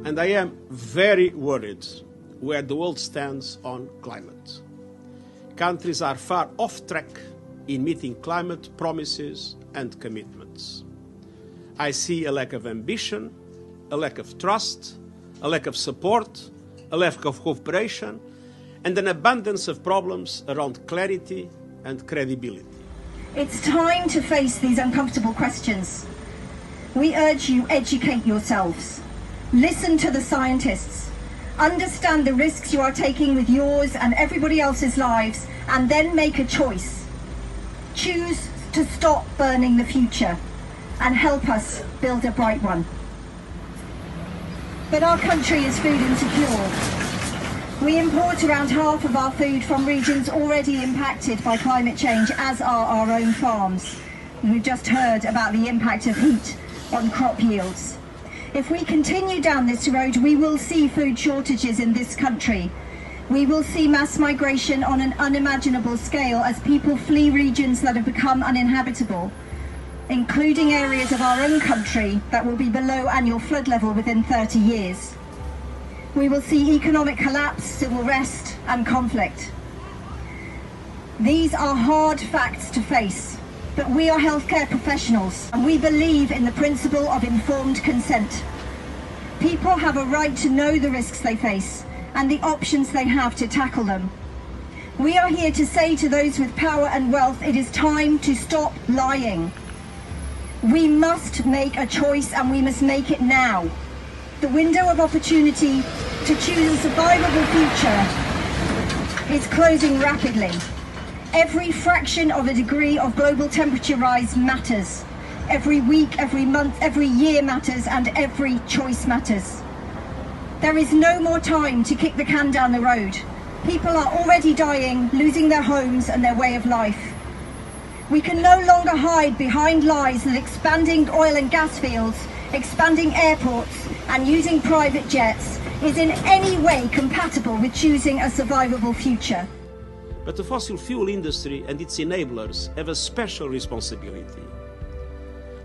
And I am very worried where the world stands on climate. Countries are far off track in meeting climate promises and commitments. I see a lack of ambition, a lack of trust, a lack of support, a lack of cooperation, and an abundance of problems around clarity and credibility. It's time to face these uncomfortable questions. We urge you, educate yourselves. Listen to the scientists. Understand the risks you are taking with yours and everybody else's lives, and then make a choice. Choose to stop burning the future and help us build a bright one. But our country is food insecure. We import around half of our food from regions already impacted by climate change, as are our own farms. We've just heard about the impact of heat on crop yields. If we continue down this road, we will see food shortages in this country. We will see mass migration on an unimaginable scale as people flee regions that have become uninhabitable, including areas of our own country that will be below annual flood level within 30 years. We will see economic collapse, civil unrest, and conflict. These are hard facts to face, but we are healthcare professionals and we believe in the principle of informed consent. People have a right to know the risks they face and the options they have to tackle them. We are here to say to those with power and wealth, it is time to stop lying. We must make a choice, and we must make it now. The window of opportunity to choose a survivable future is closing rapidly. Every fraction of a degree of global temperature rise matters. Every week, every month, every year matters, and every choice matters. There is no more time to kick the can down the road. People are already dying, losing their homes and their way of life. We can no longer hide behind lies that expanding oil and gas fields, expanding airports, and using private jets is in any way compatible with choosing a survivable future. But the fossil fuel industry and its enablers have a special responsibility.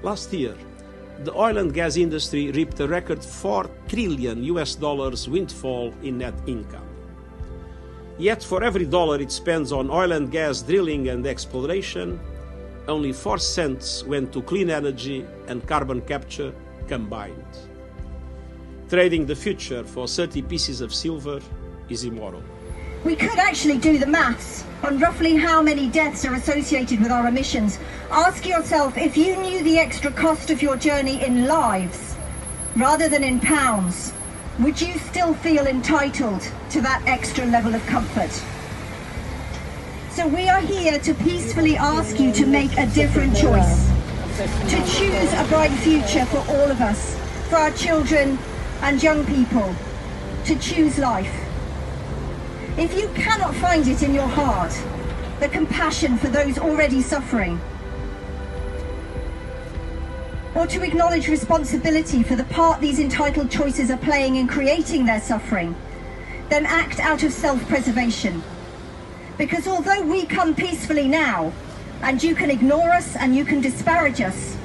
Last year, the oil and gas industry reaped a record $4 trillion windfall in net income. Yet for every dollar it spends on oil and gas drilling and exploration, only 4 cents went to clean energy and carbon capture combined. Trading the future for 30 pieces of silver is immoral. We could actually do the maths on roughly how many deaths are associated with our emissions. Ask yourself, if you knew the extra cost of your journey in lives rather than in pounds, would you still feel entitled to that extra level of comfort? So we are here to peacefully ask you to make a different choice, to choose a bright future for all of us, for our children and young people, to choose life. If you cannot find it in your heart, the compassion for those already suffering, or to acknowledge responsibility for the part these entitled choices are playing in creating their suffering, then act out of self-preservation. Because although we come peacefully now, and you can ignore us and you can disparage us,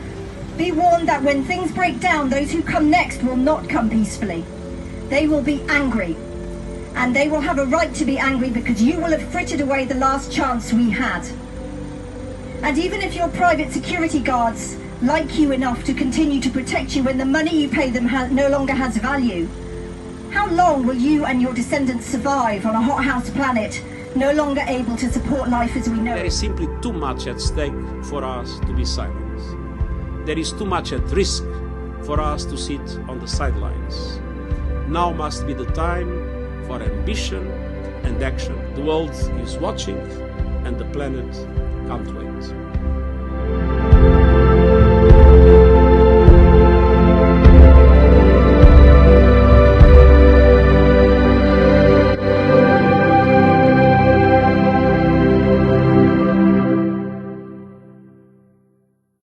be warned that when things break down, those who come next will not come peacefully. They will be angry. And they will have a right to be angry because you will have frittered away the last chance we had. And even if your private security guards like you enough to continue to protect you when the money you pay them no longer has value, how long will you and your descendants survive on a hothouse planet, no longer able to support life as we know it? There is simply too much at stake for us to be silent. There is too much at risk for us to sit on the sidelines. Now must be the time for ambition and action. The world is watching and the planet can't wait.